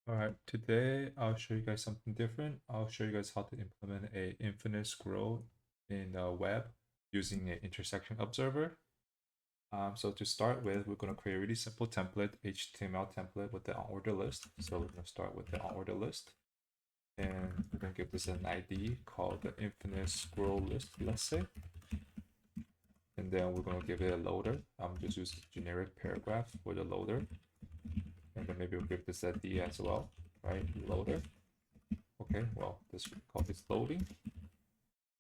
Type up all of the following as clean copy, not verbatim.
All right, today I'll show you guys something different. I'll show you guys how to implement a infinite scroll in the web using an intersection observer. So to start with, we're going to create a really simple template, HTML template with the on-order list. So we're going to start with the on-order list. And we're going to give this an ID called the infinite scroll list, let's say. And then we're going to give it a loader. I'm just using generic paragraph for the loader. And then maybe we'll give this a D as well, right? Loader. Okay, well, this we call this loading.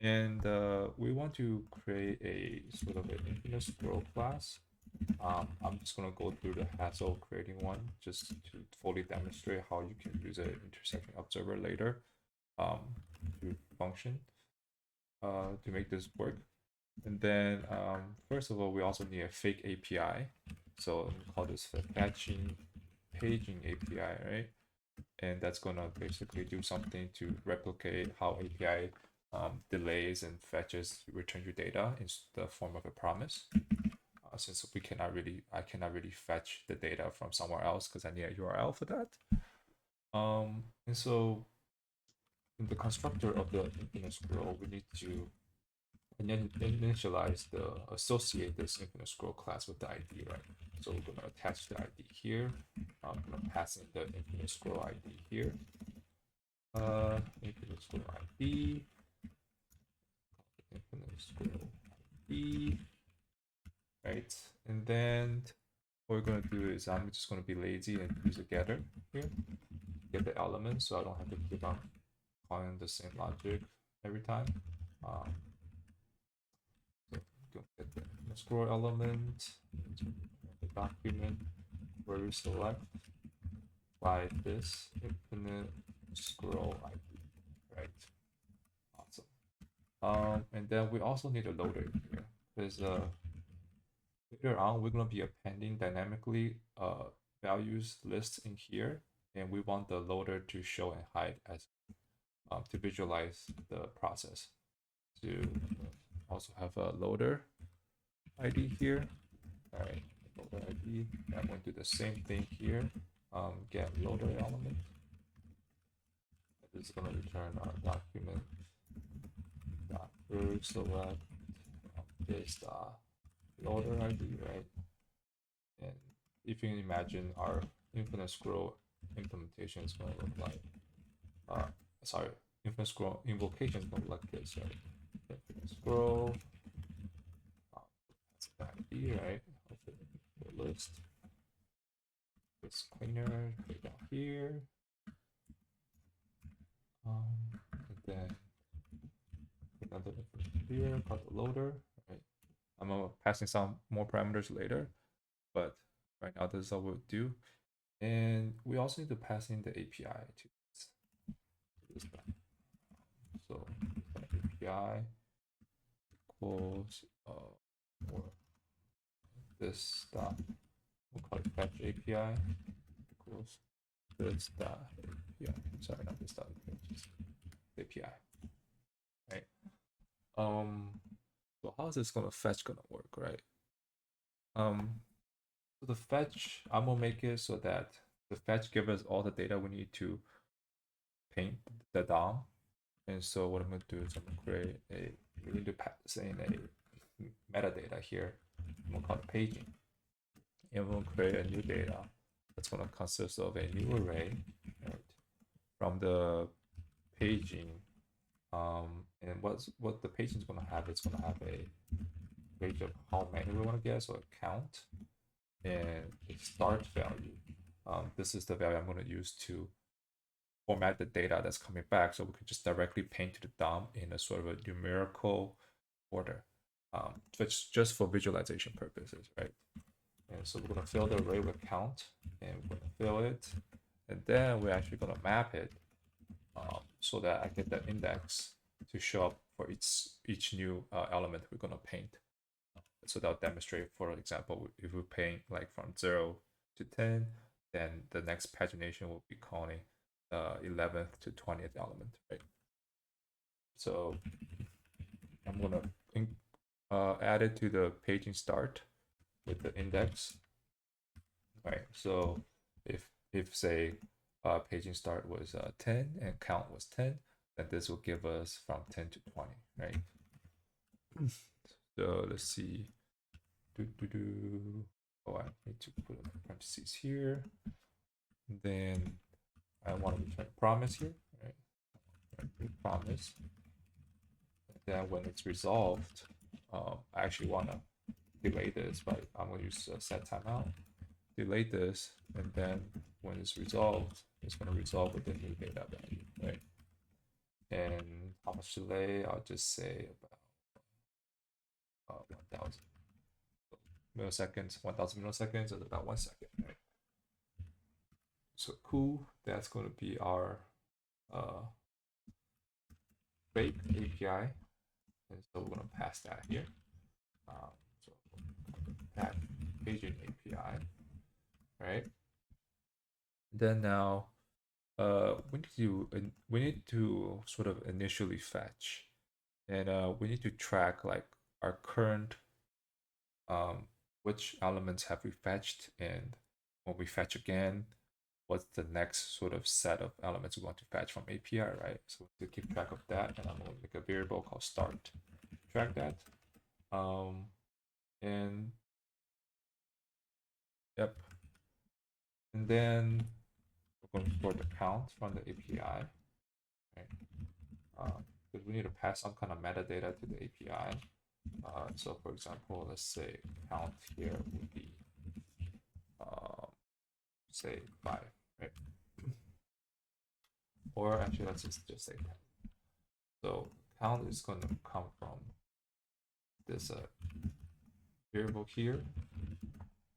And we want to create a sort of an infinite scroll class. I'm just going to go through the hassle of creating one just to fully demonstrate how you can use an intersection observer later to function to make this work. And then first of all, we also need a fake API. So we call this the paging API, right? And that's gonna basically do something to replicate how API delays and fetches return your data in the form of a promise. Since I cannot really fetch the data from somewhere else because I need a URL for that. And so in the constructor of the infinite scroll, we need to initialize the associate this infinite scroll class with the ID, right? So we're gonna attach the ID here. I'm gonna pass in the infinite scroll ID here. Infinite scroll ID, infinite scroll ID, right? And then what we're gonna do is I'm just gonna be lazy and use a getter here, get the element, so I don't have to keep on calling the same logic every time. So get the scroll element, the document where we select by this infinite scroll ID, right? Awesome. And then we also need a loader here because later on we're gonna be appending dynamically values lists in here, and we want the loader to show and hide as to visualize the process. To also have a loader ID here. All right, loader ID. I'm going to do the same thing here. Get loader element. This is going to return our document dot root select this loader ID, right? And if you can imagine, our infinite scroll implementation is going to look like, sorry, infinite scroll invocation is going to look like this, right? Infinite scroll, that's the ID, right? The list. It's cleaner, put it down here. And then another here called the loader, right? I'm passing some more parameters later, but right now this is all we'll do. And we also need to pass in the API to this guy. So API equals or this dot, we'll call it fetch API equals this dot API. Sorry, not this dot API, just API. Right. So how is this gonna fetch gonna work, right? So the fetch, I'm gonna make it so that the fetch gives us all the data we need to paint the DOM. And so what I'm gonna do is I'm gonna create a, we need to pass in a metadata here. I'm gonna call it paging. And we're gonna create a new data that's gonna consist of a new array, right? From the paging. And what the paging is gonna have, it's gonna have a range of how many we want to get, so a count and a start value. This is the value I'm going to use to format the data that's coming back, so we can just directly paint to the DOM in a sort of a numerical order, which just for visualization purposes, right? And so we're going to fill the array with count, and we're going to fill it, and then we're actually going to map it so that I get the index to show up for each new element we're going to paint. So that'll demonstrate, for example, if we paint like from 0 to 10, then the next pagination will be calling the 11th to 20th element, right? So I'm gonna add it to the paging start with the index, right? So if say paging start was 10 and count was 10, then this will give us from 10 to 20, right? So let's see. Oh, I need to put a parentheses here. Then I want to return promise here, right? Promise. And then when it's resolved, I actually want to delay this, but I'm going to use set timeout. Delay this, and then when it's resolved, it's going to resolve with the new data value, right? And how much delay? I'll just say about 1,000 milliseconds. 1,000 milliseconds is about 1 second, right? So cool. That's going to be our fake API, and so we're going to pass that here. So that paging API, right? Then now we need to sort of initially fetch, and we need to track like our current which elements have we fetched, and when we fetch again, what's the next sort of set of elements we want to fetch from API, right? So to keep track of that, and I'm going to make a variable called start to track that. And yep, and then we're going to store the count from the API, right? Because we need to pass some kind of metadata to the API. So for example, let's say count here would be say 5, right? Or actually, let's just say 10. So count is going to come from this variable here.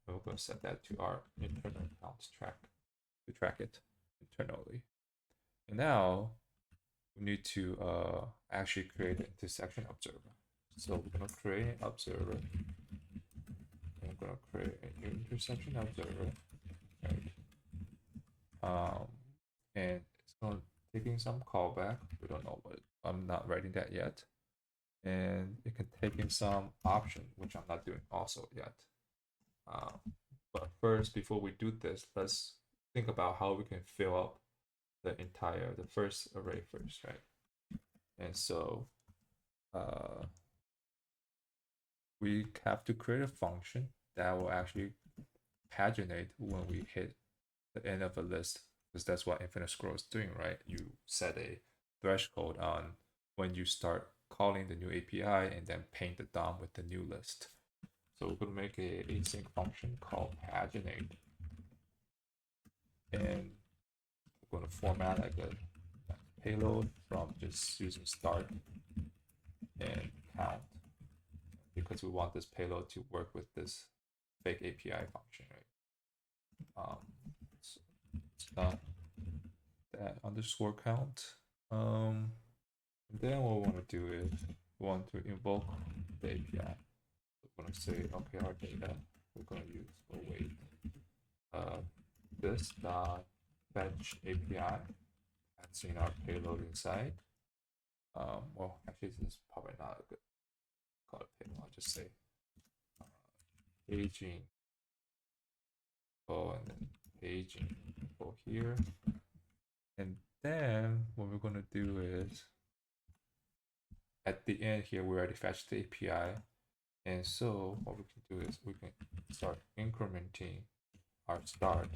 And we're going to set that to our internal count track to track it internally. And now we need to actually create an intersection observer. So we're going to create an observer. And we're going to create a new intersection observer, right? And it's going to taking some callback. We don't know what. I'm not writing that yet. And it can take in some option, which I'm not doing also yet. But first, before we do this, let's think about how we can fill up the first array first, right? And so we have to create a function that will actually paginate when we hit the end of a list, because that's what infinite scroll is doing, right? You set a threshold on when you start calling the new API and then paint the DOM with the new list. So we're going to make a async function called paginate, and we're going to format like a payload from just using start and count, because we want this payload to work with this fake API function, right? So it's not that underscore count. And then what we want to do is we want to invoke the API. We're going to say, okay, our data, we're going to use await this dot fetch API, passing our payload inside. Well, actually, this is probably not a good call it payload. I'll just say paging info and then paging info here. And then what we're going to do is at the end here, we already fetched the API. And so what we can do is we can start incrementing our start,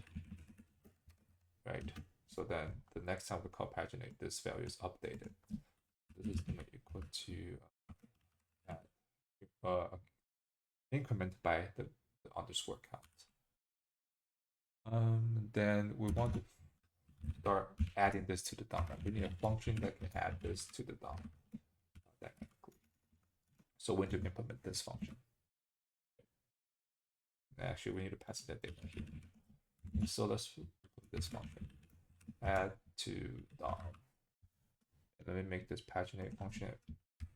right? So then the next time we call paginate, this value is updated. This is going to equal to increment by the underscore count. Then we want to start adding this to the DOM. We need a function that can add this to the DOM. So when to implement this function? Actually, we need to pass that data here. So let's put this function add to DOM. And let me make this paginate function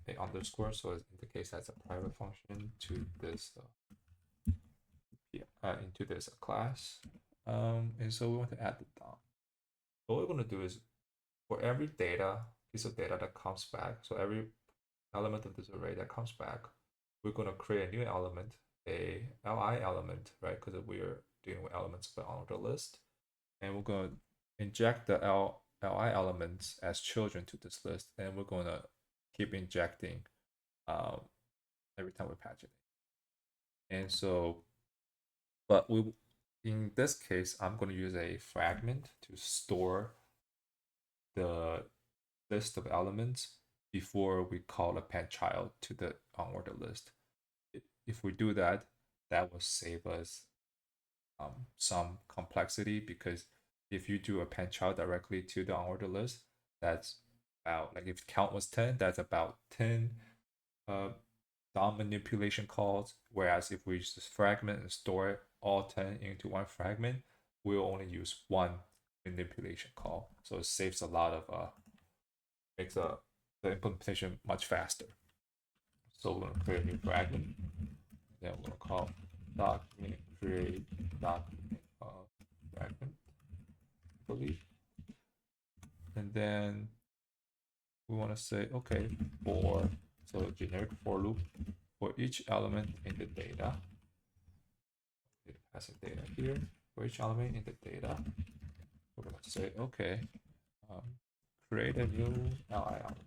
a underscore, so in the case that's a private function to this into this class. And so we want to add the DOM. What we're going to do is for every piece of data that comes back, so every element of this array that comes back, we're going to create a new element, a li element, right? Because we are dealing with elements on the list, and we're going to inject the li elements as children to this list, and we're going to keep injecting um, every time we patch it. And so, but in this case, I'm going to use a fragment to store the list of elements before we call append child to the onward list. If we do that, that will save us some complexity, because if you do append child directly to the onward list, that's about, like, if count was 10, that's about 10 DOM manipulation calls. Whereas if we just fragment and store all 10 into one fragment, we'll only use one manipulation call. So it saves a lot of makes the implementation much faster. So we're going to create a new fragment. Then we're going to call document create document fragment, I believe. And then we want to say, okay, for, so generic for loop for each element in the data. Passing data here. For each element in the data, we're going to say, okay, create a new li element.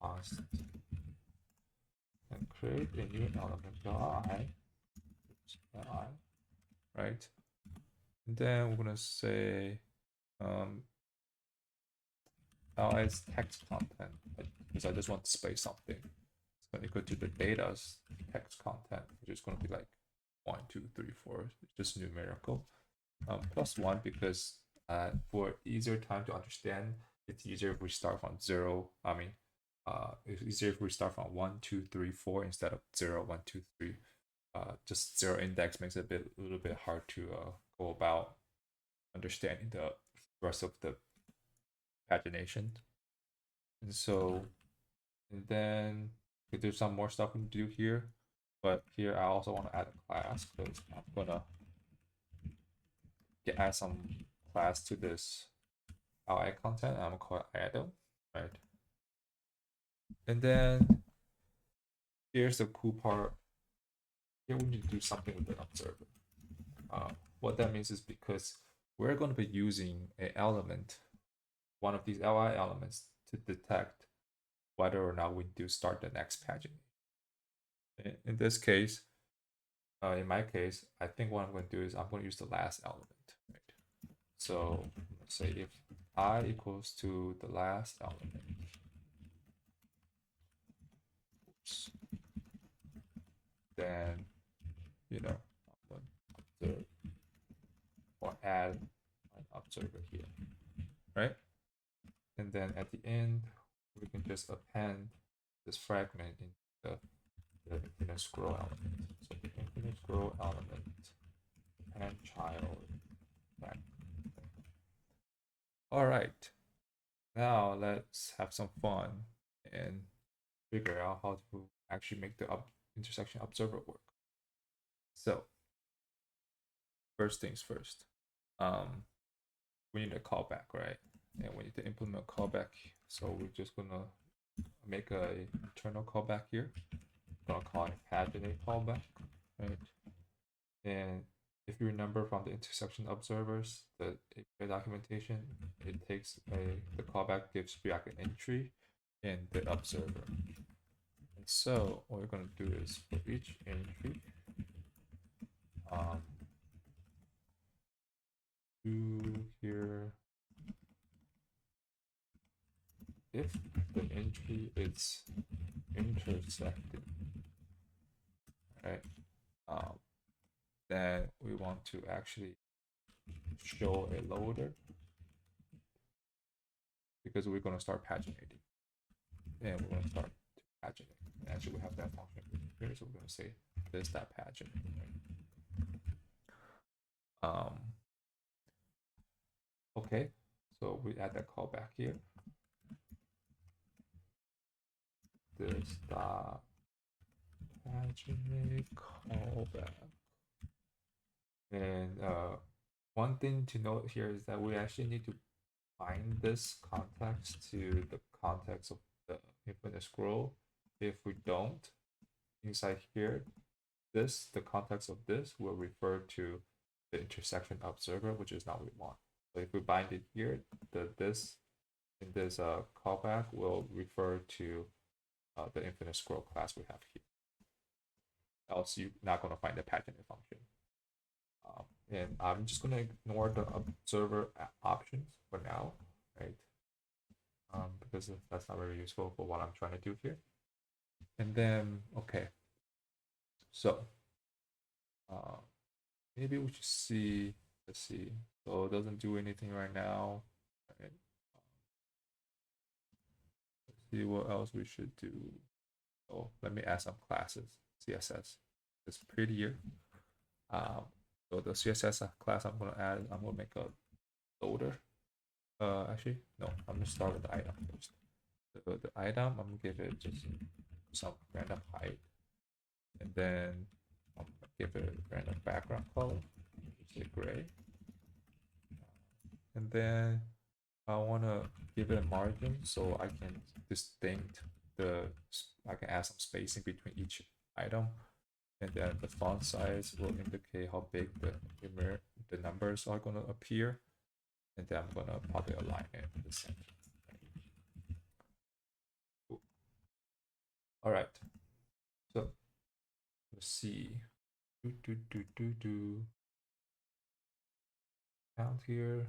Const and create a new element li, right? And then we're gonna say li's text content, because I just want to display something. It's going to equal to the data's text content, which is going to be like 1, 2, 3, 4, just numerical. +1, because for easier time to understand, it's easier if we start from 0. I mean, it's easier if we start from 1, 2, 3, 4 instead of 0, 1, 2, 3. Just 0 index makes it a little bit hard to go about understanding the rest of the pagination. And so, and then we do some more stuff we can do here. But here I also want to add a class, because I'm gonna add some class to this li content. I'm gonna call it item, right? And then here's the cool part. Here we need to do something with the observer. What that means is, because we're going to be using an element, one of these li elements, to detect whether or not we do start the next paginate. In this case, in my case, I think what I'm going to do is I'm going to use the last element. Right? So let's say if I equals to the last element, oops, then, you know, observe, or add an observer here, right? And then at the end, we can just append this fragment into the infinite scroll element. So the infinite scroll element and child back. All right, now let's have some fun and figure out how to actually make the intersection observer work. So first things first, we need a callback, right? And we need to implement a callback. So we're just gonna make a internal callback here. I'm gonna call it paginate callback, right? And if you remember from the intersection observers, the API documentation, it takes the callback gives React an entry and the observer. And so what we're gonna do is for each entry, do here, if the entry is intersected, right? Then we want to actually show a loader, because we're going to start paginating, and we're going to start paginating. And actually, we have that function here, so we're going to say this that paginate. Right? Okay, so we add that callback here. This dot paginate callback. And one thing to note here is that we actually need to bind this context to the context of the infinite scroll. If we don't, inside here, the context of this will refer to the intersection observer, which is not what we want. So if we bind it here, this in this callback will refer to the infinite scroll class we have here. Else you're not going to find the paginate function. And I'm just going to ignore the observer options for now, right? Because that's not very useful for what I'm trying to do here. And then, okay. So maybe we should see, let's see. So it doesn't do anything right now. Right? Let's see what else we should do. Oh, let me add some classes. CSS is prettier. So the CSS class I'm gonna add, I'm gonna make a loader. Actually, no, I'm gonna start with the item first. The item, I'm gonna give it just some random height, and then I'm gonna give it a random background color, say gray, and then I wanna give it a margin so I can distinct I can add some spacing between each item, and then the font size will indicate how big the numbers are gonna appear, and then I'm gonna probably align it to the center. Cool. All right, so let's see. Count here.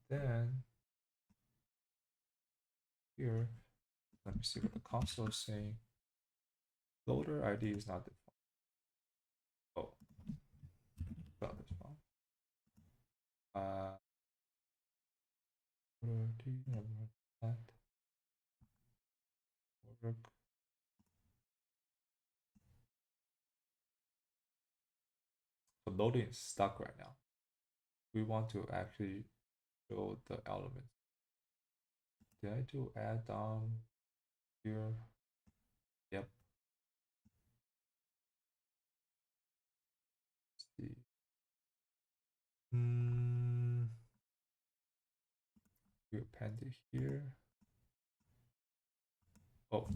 Then here, let me see what the console is saying. Loader ID is not defined. Oh, not defined. That work. So loading is stuck right now. We want to actually show the elements. Did I do add down here? Yep. Let's see. We append it here. Oh,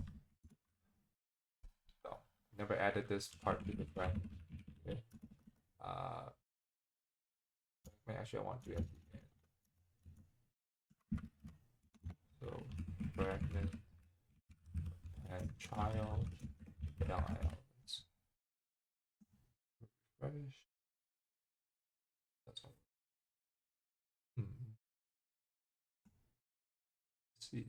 no, never added this part to the fragment. Okay. Actually, I want to do it again. So fragment and child down elements. Refresh. That's all. Let's see.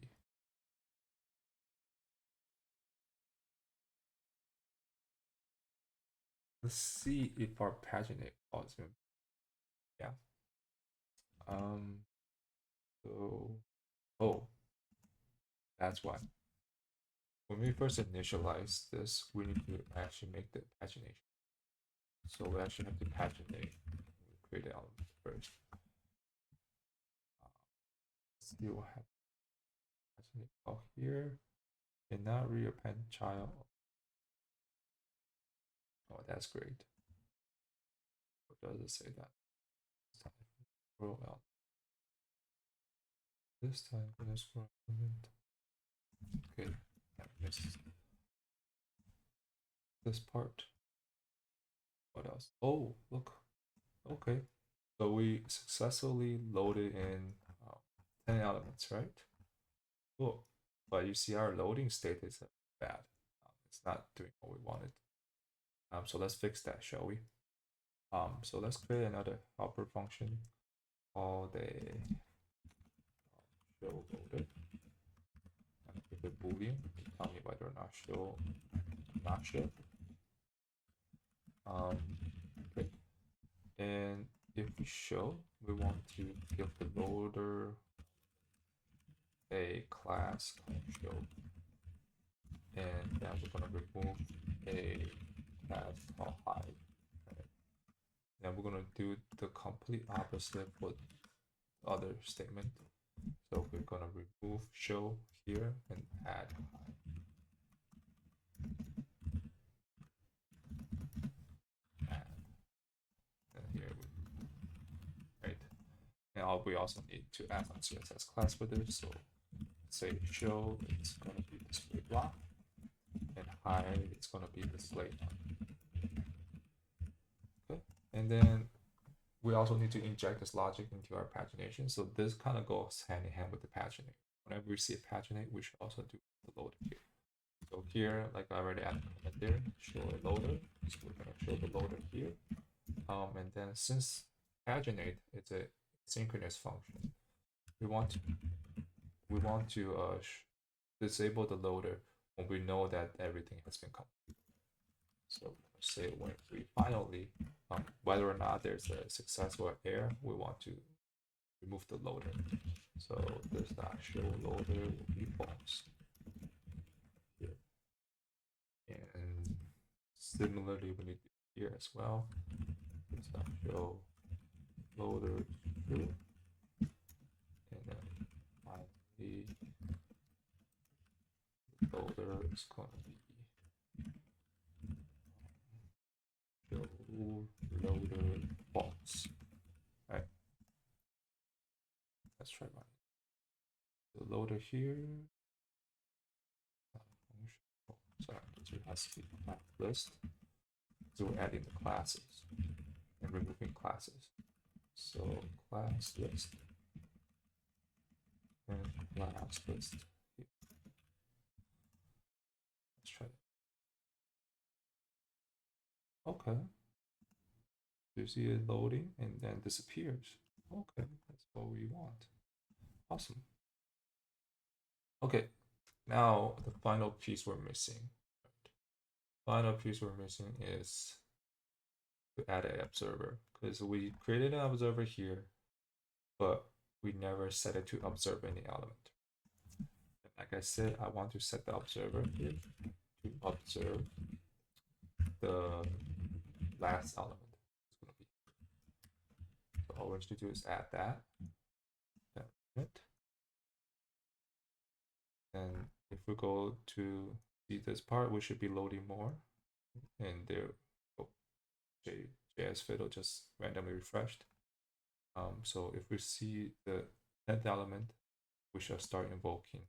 Let's see if our paginate calls him. Yeah. So, oh, that's why. When we first initialize this, we need to actually make the pagination. So we actually have to paginate. We create the element first. Let's see what happens. Paginate call here, and now reappend child. Oh, that's great. What does it say that? Roll out. This time, gonna scroll element. Okay, I missed this part. What else? Oh, look. Okay. So we successfully loaded in 10 elements, right? Cool. But you see our loading state is bad. It's not doing what we wanted. So let's fix that, shall we? So let's create another helper function called a show loaded. And give it boolean to tell me whether or not show, not show. Okay. And if we show, we want to give the loader a class called show, and then we're going to remove a class called hide. Right? Then we're going to do the complete opposite with the other statement. So we're going to remove show here and add hide. And here we, right? And we also need to add some CSS class for this. So say show, it's going to be display block, and hide, it's going to be display none. Okay, And then we also need to inject this logic into our pagination. So this kind of goes hand in hand with the paginate. Whenever we see a paginate, we should also do the loader here. So here, like I already added comment there, show a loader. So we're gonna show the loader here. And then since paginate is a synchronous function, we want to disable the loader when we know that everything has been completed. So say when we finally, whether or not there's a successful error, we want to remove the loader. So this dot show loader will be false. Here. And similarly, we need to here as well. This dot show loader true. And then finally, the loader is going to be show loader false. Right. Let's try running the loader here. Sorry, this has to be class list. So we're adding the classes and removing classes. So class list and class list. Here. Let's try that. Okay. You see it loading and then disappears. Okay, that's what we want. Awesome. Okay, now the final piece we're missing. Final piece we're missing is to add an observer, because we created an observer here, but we never set it to observe any element. And like I said, I want to set the observer here to observe the last element. So all we need to do is add that. And if we go to see this part, we should be loading more. And there, oh, JS fiddle just randomly refreshed. So if we see the 10th element, we shall start invoking.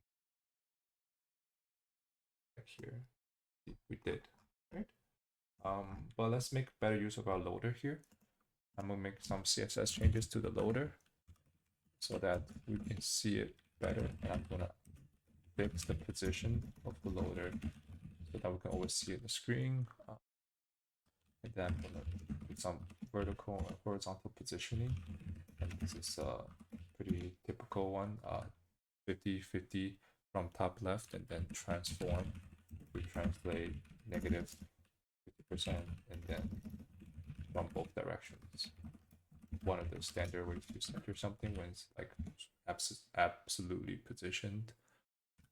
Like here, we did, right? But let's make better use of our loader here. I'm gonna make some CSS changes to the loader so that we can see it better. And I'm gonna fix the position of the loader so that we can always see it in the screen. And then I'm gonna put some vertical or horizontal positioning. And this is a pretty typical one, 50-50 from top left, and then transform. We translate negative 50% and then from both directions. One of the standard ways to center something when it's like absolutely positioned.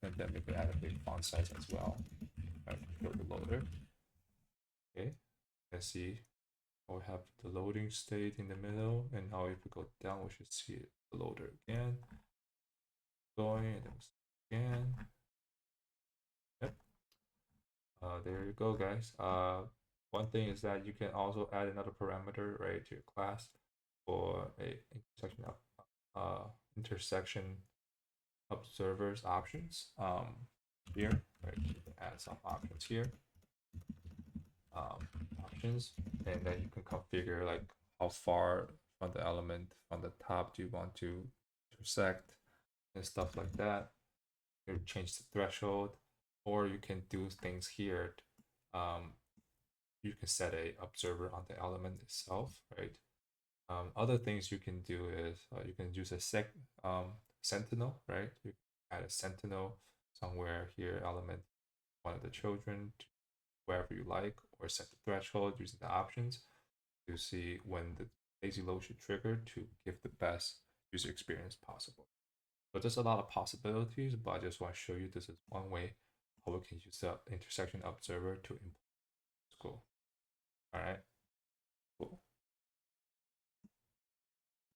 And then maybe add a big font size as well. Right, show the loader. Okay, let's see. We have the loading state in the middle, and now if we go down, we should see the loader again. Going and then again. Yep. There you go, guys. One thing is that you can also add another parameter, right, to your class for a intersection observers options. Here, right, you can add some options here. Options, and then you can configure like how far from the element from the top do you want to intersect and stuff like that. You change the threshold, or you can do things here. You can set a observer on the element itself, right? Other things you can do is you can use a sentinel, right? You can add a sentinel somewhere here, element one of the children, wherever you like, or set the threshold using the options to see when the lazy load should trigger to give the best user experience possible. So there's a lot of possibilities, but I just want to show you this is one way how we can use the intersection observer to implement this goal. All right, cool.